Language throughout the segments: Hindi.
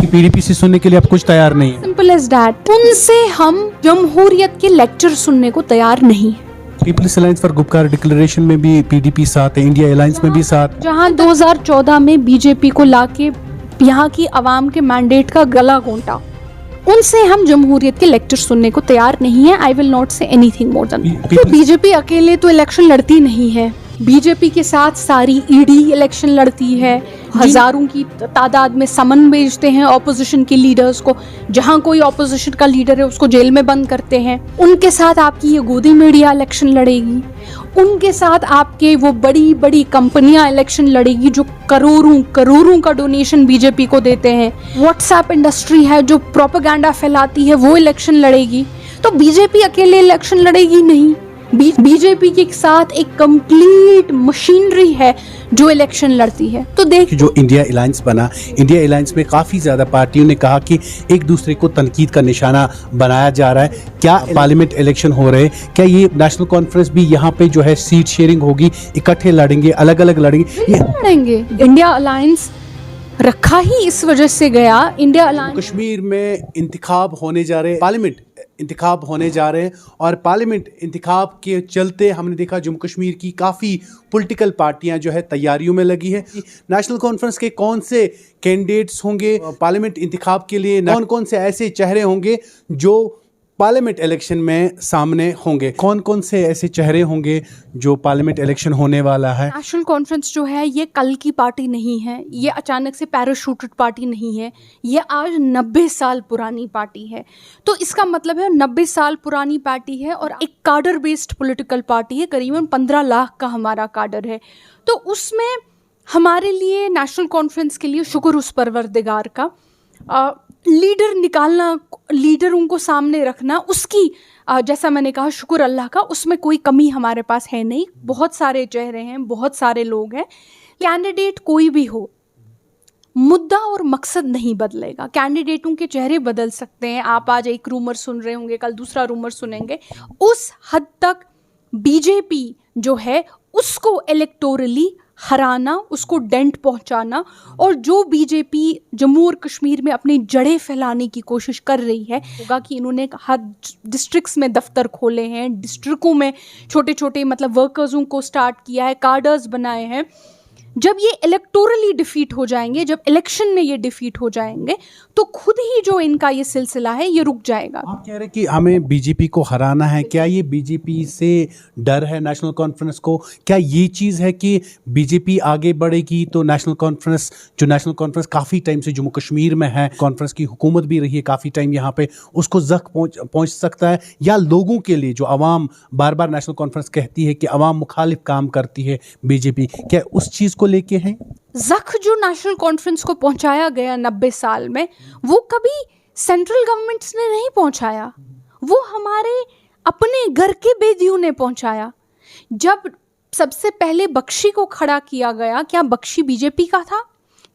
पीडीपी से सुनने के लिए आप कुछ तैयार नहीं है? Simple as that. उनसे हम जमहूरियत के लेक्चर सुनने को तैयार नहीं है। People's Alliance for Gupkar Declaration में भी पीडीपी साथ है, इंडिया अलायंस में भी साथ। जहां 2014 में बीजेपी को लाके यहाँ की आवाम के मैंडेट का गला घोंटा, उनसे हम जमहूरियत के लेक्चर सुनने को तैयार नहीं है। I will not say anything more than. BJP अकेले तो इलेक्शन लड़ती नहीं है, बीजेपी के साथ सारी ईडी इलेक्शन लड़ती है। हजारों की तादाद में समन भेजते हैं ऑपोजिशन के लीडर्स को, जहां कोई ऑपोजिशन का लीडर है उसको जेल में बंद करते हैं। उनके साथ आपकी ये गोदी मीडिया इलेक्शन लड़ेगी, उनके साथ आपके वो बड़ी बड़ी कंपनियां इलेक्शन लड़ेगी जो करोड़ों करोड़ों का डोनेशन बीजेपी को देते हैं। व्हाट्सएप इंडस्ट्री है जो प्रोपेगेंडा फैलाती है, वो इलेक्शन लड़ेगी। तो बीजेपी अकेले इलेक्शन लड़ेगी नहीं, बीजेपी के साथ एक कंप्लीट मशीनरी है जो इलेक्शन लड़ती है। तो देख, जो इंडिया अलायंस बना, इंडिया अलायंस में काफी ज्यादा पार्टियों ने कहा कि एक दूसरे को तनकीद का निशाना बनाया जा रहा है। क्या पार्लियामेंट इलेक्शन हो रहे हैं, क्या ये नेशनल कॉन्फ्रेंस भी यहाँ पे जो है सीट शेयरिंग होगी, इकट्ठे लड़ेंगे, अलग अलग लड़ेंगे? ये लड़ेंगे। इंडिया अलायंस रखा ही इस वजह से गया। इंडिया अलायंस कश्मीर में इंतखाब होने जा रहे, पार्लियामेंट इंतखाब होने जा रहे हैं, और पार्लियामेंट इंतखाब के चलते हमने देखा जम्मू कश्मीर की काफ़ी पॉलिटिकल पार्टियां जो है तैयारियों में लगी है। नेशनल कॉन्फ्रेंस के कौन से कैंडिडेट्स होंगे पार्लियामेंट इंतखाब के लिए, कौन कौन से ऐसे चेहरे होंगे जो पार्लियामेंट इलेक्शन में सामने होंगे, कौन कौन से ऐसे चेहरे होंगे जो पार्लियामेंट इलेक्शन होने वाला है? नेशनल कॉन्फ्रेंस जो है ये कल की पार्टी नहीं है, ये अचानक से पैराशूटेड पार्टी नहीं है, ये आज 90 साल पुरानी पार्टी है। तो इसका मतलब है 90 साल पुरानी पार्टी है और एक कार्डर बेस्ड पॉलिटिकल पार्टी है। करीबन 15 लाख का हमारा कार्डर है। तो उसमें हमारे लिए नेशनल कॉन्फ्रेंस के लिए शुक्र उस परवरदिगार का, लीडर निकालना, लीडरों को सामने रखना, उसकी जैसा मैंने कहा शुक्र अल्लाह का, उसमें कोई कमी हमारे पास है नहीं। बहुत सारे चेहरे हैं, बहुत सारे लोग हैं। कैंडिडेट कोई भी हो, मुद्दा और मकसद नहीं बदलेगा। कैंडिडेटों के चेहरे बदल सकते हैं, आप आज एक रूमर सुन रहे होंगे, कल दूसरा रूमर सुनेंगे। उस हद तक बीजेपी जो है उसको इलेक्टोरली हराना, उसको डेंट पहुंचाना, और जो बीजेपी जम्मू और कश्मीर में अपनी जड़ें फैलाने की कोशिश कर रही है, होगा कि इन्होंने हर डिस्ट्रिक्ट्स में दफ्तर खोले हैं, डिस्ट्रिक्टों में छोटे छोटे मतलब वर्कर्सों को स्टार्ट किया है, कार्डर्स बनाए हैं। जब ये इलेक्टोरली डिफीट हो जाएंगे, जब इलेक्शन में ये डिफीट हो जाएंगे, तो खुद ही जो इनका ये सिलसिला है ये रुक जाएगा। आप कह रहे हैं कि हमें बीजेपी को हराना है, क्या ये बीजेपी से डर है नेशनल कॉन्फ्रेंस को? क्या ये चीज़ है कि बीजेपी आगे बढ़ेगी तो नेशनल कॉन्फ्रेंस काफ़ी टाइम से जम्मू कश्मीर में है, कॉन्फ्रेंस की हुकूमत भी रही है काफ़ी टाइम यहाँ पे, उसको जख्म पहुँच सकता है? या लोगों के लिए जो आवाम बार बार नेशनल कॉन्फ्रेंस कहती है कि आवाम मुखालिफ काम करती है बीजेपी, क्या उस चीज़ को लेके हैं? जख्म जो नेशनल कॉन्फ्रेंस को पहुंचाया गया 90 साल में, वो कभी सेंट्रल गवर्नमेंट्स ने नहीं पहुंचाया, वो हमारे अपने घर के बेदियों ने पहुंचाया। जब सबसे पहले बख्शी को खड़ा किया गया, क्या बख्शी बीजेपी का था?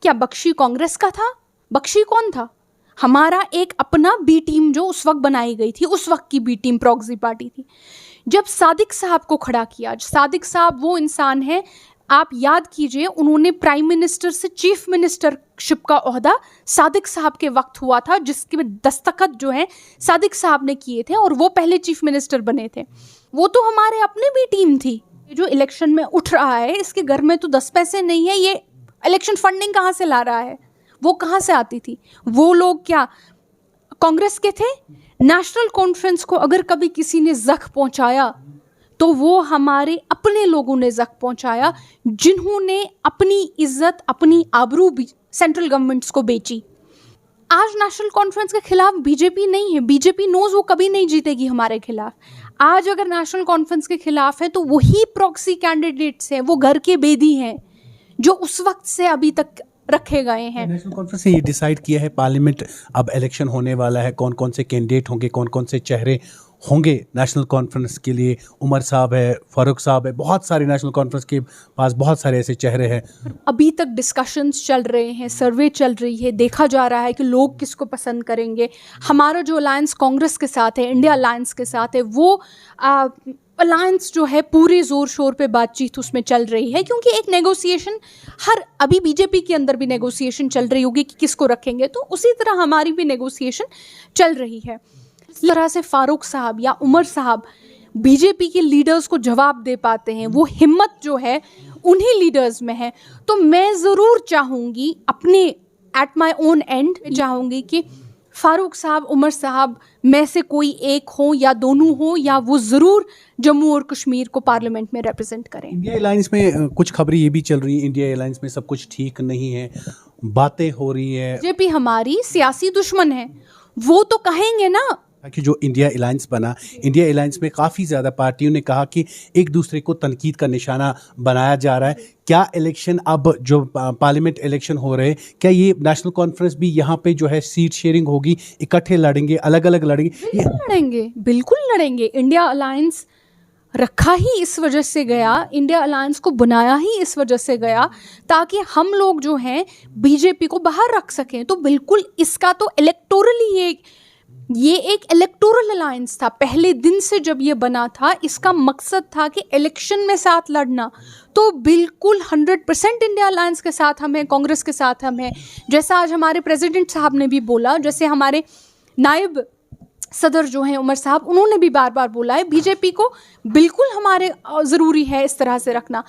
क्या बख्शी कांग्रेस का था? बख्शी कौन था? हमारा एक अपना बी टीम जो उस वक्त बनाई गई थी, उस वक्त की बी टीम प्रॉक्सी पार्टी थी। जब सादिक साहब को खड़ा किया, सादिक साहब वो इंसान है, आप याद कीजिए, उन्होंने प्राइम मिनिस्टर से चीफ मिनिस्टरशिप का ओहदा सादिक साहब के वक्त हुआ था, जिसके दस्तखत जो है सादिक साहब ने किए थे, और वो पहले चीफ मिनिस्टर बने थे। वो तो हमारे अपने भी टीम थी। जो इलेक्शन में उठ रहा है, इसके घर में तो 10 पैसे नहीं है, ये इलेक्शन फंडिंग कहाँ से ला रहा है? वो कहाँ से आती थी? वो लोग क्या कांग्रेस के थे? नेशनल कॉन्फ्रेंस को अगर कभी किसी ने जख्म पहुंचाया तो वो हमारे अपने लोगों ने जख्म पहुंचाया, जिन्होंने अपनी इज्जत, अपनी आबरू भी सेंट्रल गवर्नमेंट्स को बेची। आज नेशनल कॉन्फ्रेंस के खिलाफ बीजेपी नहीं है, बीजेपी नोज वो कभी नहीं जीतेगी हमारे खिलाफ। आज अगर नेशनल कॉन्फ्रेंस के खिलाफ है तो वही प्रॉक्सी कैंडिडेट्स हैं, वो घर के बेदी हैं जो उस वक्त से अभी तक रखे गए हैं। नेशनल कॉन्फ्रेंस ने ये डिसाइड किया है पार्लियामेंट अब इलेक्शन होने वाला है, कौन कौन से कैंडिडेट होंगे, कौन कौन से चेहरे होंगे नेशनल कॉन्फ्रेंस के लिए? उमर साहब है, फारूक साहब है, बहुत सारे नेशनल कॉन्फ्रेंस के पास बहुत सारे ऐसे चेहरे हैं। अभी तक डिस्कशंस चल रहे हैं, सर्वे चल रही है, देखा जा रहा है कि लोग किसको पसंद करेंगे। हमारा जो अलायंस कांग्रेस के साथ है, इंडिया अलायंस के साथ है, वो अलायंस जो है पूरे जोर शोर पे बातचीत उसमें चल रही है, क्योंकि एक नेगोशिएशन अभी बीजेपी के अंदर भी नेगोशिएशन चल रही होगी कि किसको रखेंगे, तो उसी तरह हमारी भी नेगोशिएशन चल रही है। इस तरह से फारूक साहब या उमर साहब बीजेपी के लीडर्स को जवाब दे पाते हैं, वो हिम्मत जो है उन्हीं लीडर्स में है। तो मैं ज़रूर चाहूँगी अपने एट माई ओन एंड चाहूँगी कि फारूक साहब, उमर साहब में से कोई एक हो या दोनों हो, या वो ज़रूर जम्मू और कश्मीर को पार्लियामेंट में रिप्रेजेंट करें। इंडिया अलायंस में कुछ खबरें ये भी चल रही है, इंडिया अलायंस में सब कुछ ठीक नहीं है, बातें हो रही है। बीजेपी हमारी सियासी दुश्मन है, वो तो कहेंगे ना कि जो इंडिया अलायंस बना, इंडिया अलायंस में काफ़ी ज़्यादा पार्टियों ने कहा कि एक दूसरे को तनकीद का निशाना बनाया जा रहा है। क्या इलेक्शन, अब जो पार्लियामेंट इलेक्शन हो रहे हैं, क्या ये नेशनल कॉन्फ्रेंस भी यहाँ पे जो है सीट शेयरिंग होगी, इकट्ठे लड़ेंगे, अलग अलग लड़ेंगे? लड़ेंगे, बिल्कुल लड़ेंगे। इंडिया अलायंस रखा ही इस वजह से गया, इंडिया अलायंस को बनाया ही इस वजह से गया ताकि हम लोग जो हैं बीजेपी को बाहर रख सकें। तो बिल्कुल इसका तो इलेक्टोरली ये एक इलेक्टोरल अलायंस था। पहले दिन से जब ये बना था, इसका मकसद था कि इलेक्शन में साथ लड़ना। तो बिल्कुल 100% इंडिया अलायंस के साथ हम हैं, कांग्रेस के साथ हम हैं। जैसा आज हमारे प्रेसिडेंट साहब ने भी बोला, जैसे हमारे नायब सदर जो हैं उमर साहब, उन्होंने भी बार बार बोला है बीजेपी को बिल्कुल हमारे ज़रूरी है इस तरह से रखना।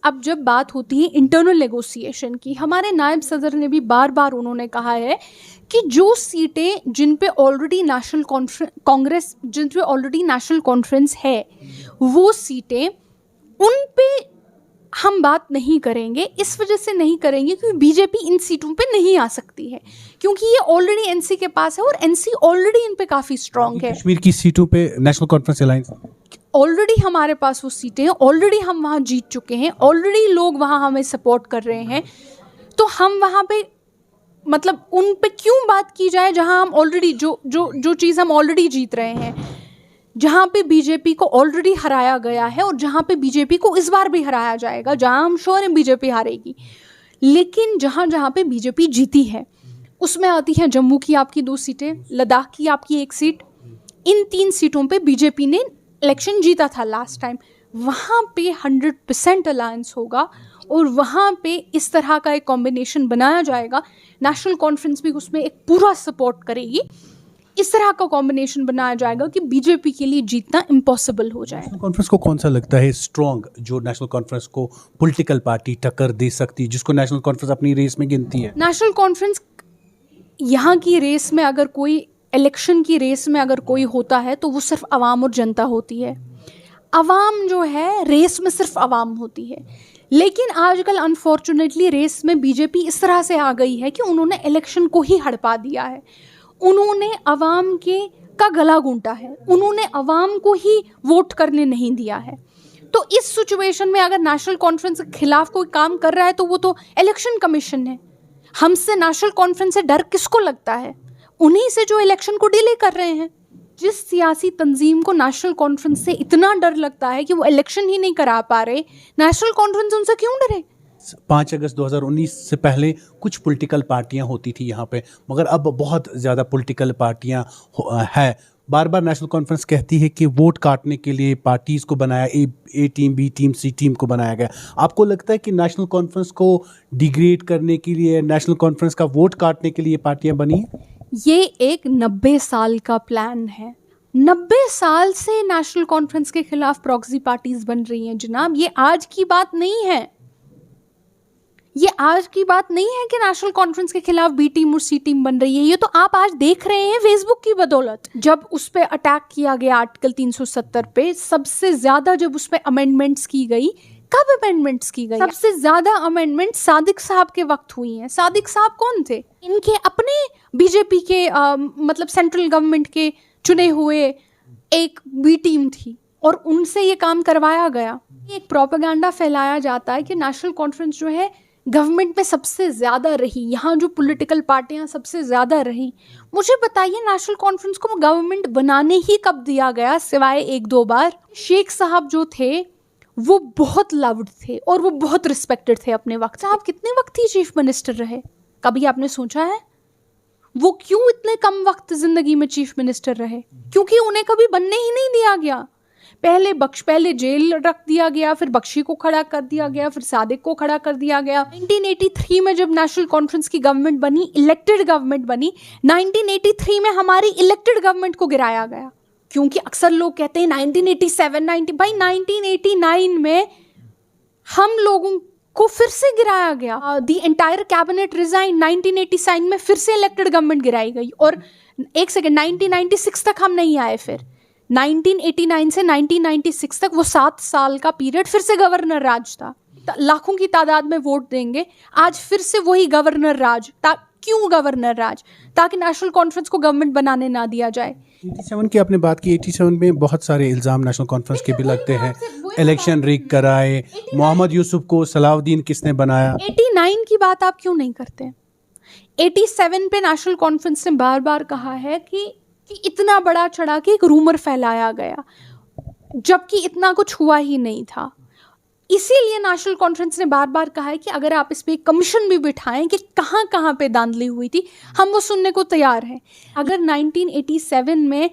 अब जब बात होती है इंटरनल नेगोशिएशन की, हमारे नायब सदर ने भी बार बार उन्होंने कहा है कि जो सीटें जिन पे ऑलरेडी नेशनल कांग्रेस, जिन पे ऑलरेडी नेशनल कॉन्फ्रेंस है, वो सीटें उन पे हम बात नहीं करेंगे। इस वजह से नहीं करेंगे क्योंकि बीजेपी इन सीटों पे नहीं आ सकती है, क्योंकि ये ऑलरेडी एनसी के पास है और एनसी ऑलरेडी इन पे काफ़ी स्ट्रांग है। कश्मीर की सीटों पे नेशनल कॉन्फ्रेंस अलायंस ऑलरेडी हमारे पास वो सीटें हैं, ऑलरेडी हम वहाँ जीत चुके हैं, ऑलरेडी लोग वहाँ हमें सपोर्ट कर रहे हैं। तो हम वहाँ पे मतलब उन पे क्यों बात की जाए जहाँ हम ऑलरेडी जो चीज़ हम ऑलरेडी जीत रहे हैं, जहाँ पे बीजेपी को ऑलरेडी हराया गया है और जहाँ पे बीजेपी को इस बार भी हराया जाएगा, जहाँ हम श्योर हैं बीजेपी हारेगी। लेकिन जहाँ जहाँ पे बीजेपी जीती है उसमें आती है जम्मू की आपकी 2 सीटें, लद्दाख की आपकी 1 सीट। इन 3 सीटों पे बीजेपी ने इलेक्शन जीता था लास्ट टाइम। वहाँ पे 100% अलायंस होगा और वहाँ पे इस तरह का एक कॉम्बिनेशन बनाया जाएगा। नेशनल कॉन्फ्रेंस भी उसमें एक पूरा सपोर्ट करेगी। इस तरह का कॉम्बिनेशन बनाया जाएगा कि बीजेपी के लिए जीतना इम्पॉसिबल हो जाए। नेशनल कॉन्फ्रेंस को कौन सा लगता है स्ट्रॉन्ग, जो नेशनल कॉन्फ्रेंस को पॉलिटिकल पार्टी टक्कर दे सकती है, जिसको नेशनल कॉन्फ्रेंस अपनी रेस में गिनती है? नेशनल कॉन्फ्रेंस यहाँ की रेस में, अगर कोई इलेक्शन की रेस में अगर कोई होता है तो वो सिर्फ अवाम और जनता होती है। अवाम जो है रेस में सिर्फ अवाम होती है। लेकिन आजकल अनफॉर्चुनेटली रेस में बीजेपी इस तरह से आ गई है कि उन्होंने इलेक्शन को ही हड़पा दिया है। उन्होंने अवाम का गला घूंटा है, उन्होंने अवाम को ही वोट करने नहीं दिया है। तो इस सिचुएशन में अगर नेशनल कॉन्फ्रेंस के खिलाफ कोई काम कर रहा है तो वो तो इलेक्शन कमीशन है। हमसे नेशनल कॉन्फ्रेंस से डर किसको लगता है? उन्हीं से जो इलेक्शन को डिले कर रहे हैं। जिस सियासी तंजीम को नेशनल कॉन्फ्रेंस से इतना डर लगता है कि वो इलेक्शन ही नहीं करा पा रहे, नेशनल कॉन्फ्रेंस उनसे क्यों डरे? 5 अगस्त 2019 से पहले कुछ पॉलिटिकल पार्टियां होती थी यहाँ पे, मगर अब बहुत ज़्यादा पॉलिटिकल पार्टियां है। बार बार नेशनल कॉन्फ्रेंस कहती है कि वोट काटने के लिए पार्टीज़ को बनाया, ए टीम, बी टीम, सी टीम को बनाया गया। आपको लगता है कि नेशनल कॉन्फ्रेंस को डिग्रेड करने के लिए, नेशनल कॉन्फ्रेंस का वोट काटने के लिए पार्टियां बनी हैं? ये एक 90 साल का प्लान है। 90 साल से नेशनल कॉन्फ्रेंस के खिलाफ प्रॉक्सी पार्टीज बन रही हैं जनाब। ये आज की बात नहीं है, ये आज की बात नहीं है कि नेशनल कॉन्फ्रेंस के खिलाफ बी टीम और सी टीम बन रही है। ये तो आप आज देख रहे हैं फेसबुक की बदौलत। जब उस पर अटैक किया गया आर्टिकल 370 पे, सबसे ज्यादा जब उस पर अमेंडमेंट्स की गई, कब अमेंडमेंट्स की गई? सबसे ज्यादा अमेंडमेंट सादिक साहब के वक्त हुई हैं। सादिक साहब कौन थे? इनके अपने बीजेपी के मतलब सेंट्रल गवर्नमेंट के चुने हुए एक बी टीम थी और उनसे ये काम करवाया गया। एक प्रोपेगेंडा फैलाया जाता है कि नेशनल कॉन्फ्रेंस जो है गवर्नमेंट में सबसे ज़्यादा रही, यहाँ जो पॉलिटिकल पार्टियाँ सबसे ज़्यादा रही। मुझे बताइए नेशनल कॉन्फ्रेंस को गवर्नमेंट बनाने ही कब दिया गया, सिवाय 1-2 बार? शेख साहब जो थे वो बहुत लव्ड थे और वो बहुत रिस्पेक्टेड थे अपने वक्त। साहब कितने वक्त ही चीफ मिनिस्टर रहे? कभी आपने सोचा है वो क्यों इतने कम वक्त जिंदगी में चीफ मिनिस्टर रहे? क्योंकि उन्हें कभी बनने ही नहीं दिया गया। पहले जेल रख दिया गया, फिर बख्शी को खड़ा कर दिया गया, फिर सादिक को खड़ा कर दिया गया। 1983 में जब नेशनल कॉन्फ्रेंस की गवर्नमेंट बनी, इलेक्टेड गवर्नमेंट बनी, 1983 में हमारी इलेक्टेड गवर्नमेंट को गिराया गया। क्योंकि अक्सर लोग कहते हैं 1987 भाई 1989 में हम लोगों को फिर से गिराया गया। द एंटायर कैबिनेट रिजाइन, 1987 में फिर से इलेक्टेड गवर्नमेंट गिराई गई। और एक सेकेंड, 1996 तक हम नहीं आए। फिर 1989 से 1996 तक वो 7 साल का पीरियड फिर से गवर्नर राज था। लाखों की तादाद में वोट देंगे, आज फिर से वही गवर्नर राज। क्यों गवर्नर राज? ताकि नेशनल कॉन्फ्रेंस को गवर्नमेंट बनाने ना दिया जाए। 87 की आपने बात की, 87 में बहुत सारे इल्ज़ाम नेशनल कॉन्फ्रेंस के भी लगते हैं। इलेक्शन रिग कराए, मोहम्मद यूसुफ को सलाउद्दीन किसने बनाया। 89 की बात आप क्यों नहीं करते? 87 पे नेशनल कॉन्फ्रेंस ने बार बार कहा है कि इतना बड़ा चढ़ा के एक रूमर फैलाया गया, जबकि इतना कुछ हुआ ही नहीं था। इसीलिए नेशनल कॉन्फ्रेंस ने बार बार कहा है कि अगर आप इस पे एक कमीशन भी बिठाएं कि कहाँ कहाँ पे धांधली हुई थी, हम वो सुनने को तैयार हैं। अगर 1987 में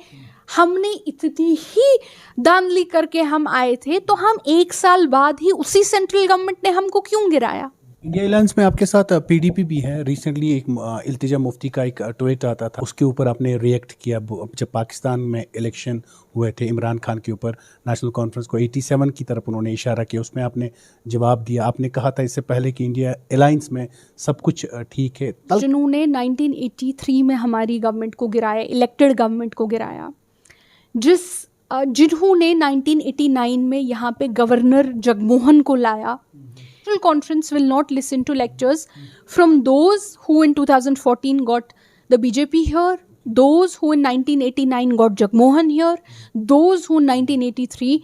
हमने इतनी ही धांधली करके हम आए थे, तो हम 1 साल बाद ही उसी सेंट्रल गवर्नमेंट ने हमको क्यों गिराया? इंडिया अलायंस में आपके साथ पीडीपी भी है। रिसेंटली एक इल्तिजा मुफ्ती का एक ट्वीट आता था, उसके ऊपर आपने रिएक्ट किया जब पाकिस्तान में इलेक्शन हुए थे इमरान खान के ऊपर। नेशनल कॉन्फ्रेंस को 87 की तरफ उन्होंने इशारा किया, उसमें आपने जवाब दिया। आपने कहा था इससे पहले कि इंडिया अलायंस में सब कुछ ठीक है। जिन्होंने 1983 में हमारी गवर्नमेंट को गिराया, इलेक्टेड गवर्नमेंट को गिराया, जिन्होंने 1989 में यहाँ पे गवर्नर जगमोहन को लाया। National Conference will not listen to lectures from those who in 2014 got the BJP here, those who in 1989 got Jagmohan here, those who in 1983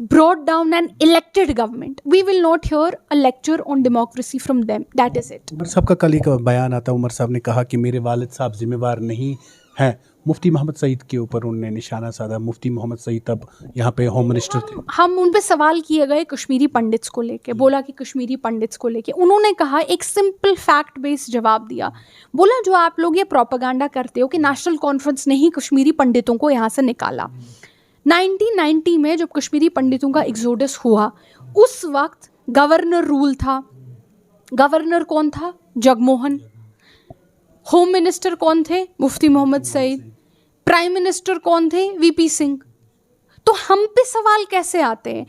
brought down an elected government. We will not hear a lecture on democracy from them. That is it. Umar साहब का कल एक बयान आता, उमर साहब ने कहा कि मेरे वालिद साहब जिम्मेवार नहीं हैं। मुफ्ती मोहम्मद सईद के ऊपर उन्होंने निशाना साधा। मुफ्ती मोहम्मद सईद तब यहाँ पे होम मिनिस्टर थे। हम उन पे सवाल किए गए कश्मीरी पंडित्स को लेके, बोला कि कश्मीरी पंडित्स को लेके उन्होंने कहा, एक सिंपल फैक्ट बेस्ड जवाब दिया। बोला जो आप लोग ये प्रोपेगेंडा करते हो कि नेशनल कॉन्फ्रेंस ने ही कश्मीरी पंडितों को यहाँ से निकाला। 1990 में जब कश्मीरी पंडितों का एक्सोडस हुआ, उस वक्त गवर्नर रूल था। गवर्नर कौन था? जगमोहन। होम मिनिस्टर कौन थे? मुफ्ती मोहम्मद सईद। प्राइम मिनिस्टर कौन थे? वीपी सिंह। तो हम पे सवाल कैसे आते हैं?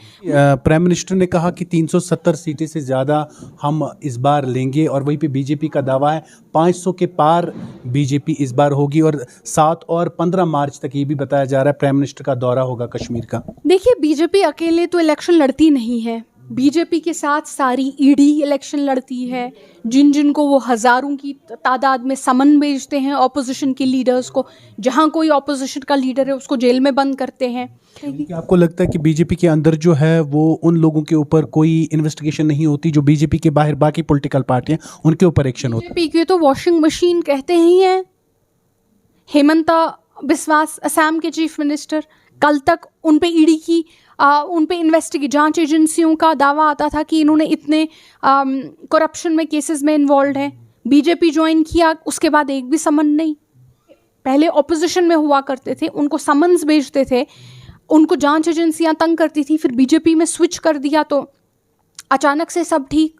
प्राइम मिनिस्टर ने कहा कि 370 सीटें से ज़्यादा हम इस बार लेंगे, और वहीं पे बीजेपी का दावा है 500 के पार बीजेपी इस बार होगी। और 7 और 15 मार्च तक ये भी बताया जा रहा है प्राइम मिनिस्टर का दौरा होगा कश्मीर का। देखिए, बीजेपी अकेले तो इलेक्शन लड़ती नहीं है। बीजेपी के साथ सारी ईडी इलेक्शन लड़ती है, जिनको वो हज़ारों की तादाद में समन भेजते हैं ऑपोजिशन के लीडर्स को। जहाँ कोई ऑपोजिशन का लीडर है उसको जेल में बंद करते हैं। आपको लगता है कि बीजेपी के अंदर जो है वो उन लोगों के ऊपर कोई इन्वेस्टिगेशन नहीं होती जो बीजेपी के बाहर बाकी पॉलिटिकल पार्टियां, उनके ऊपर एक्शन होता है? बीजेपी के तो वॉशिंग मशीन कहते ही हैं। हेमंता बिस्वास, असम के चीफ मिनिस्टर, कल तक उन पे ईडी की उन पे जांच एजेंसियों का दावा आता था कि इन्होंने इतने करप्शन में केसेस में इन्वॉल्व हैं। बीजेपी ज्वाइन किया, उसके बाद एक भी समन नहीं। पहले ऑपोजिशन में हुआ करते थे, उनको समन्स भेजते थे, उनको जांच एजेंसियां तंग करती थी। फिर बीजेपी में स्विच कर दिया तो अचानक से सब ठीक।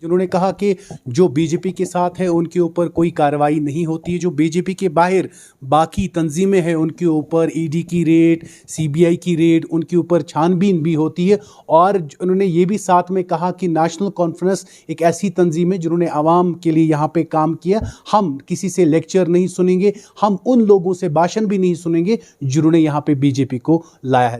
जिन्होंने कहा कि जो बीजेपी के साथ है उनके ऊपर कोई कार्रवाई नहीं होती है, जो बीजेपी के बाहर बाकी तंजीमें हैं उनके ऊपर ईडी की रेड, सीबीआई की रेड, उनके ऊपर छानबीन भी होती है। और उन्होंने ये भी साथ में कहा कि नेशनल कॉन्फ्रेंस एक ऐसी तंजीम है जिन्होंने आवाम के लिए यहाँ पे काम किया। हम किसी से लेक्चर नहीं सुनेंगे, हम उन लोगों से भाषण भी नहीं सुनेंगे जिन्होंने यहाँ पे बीजेपी को लाया है।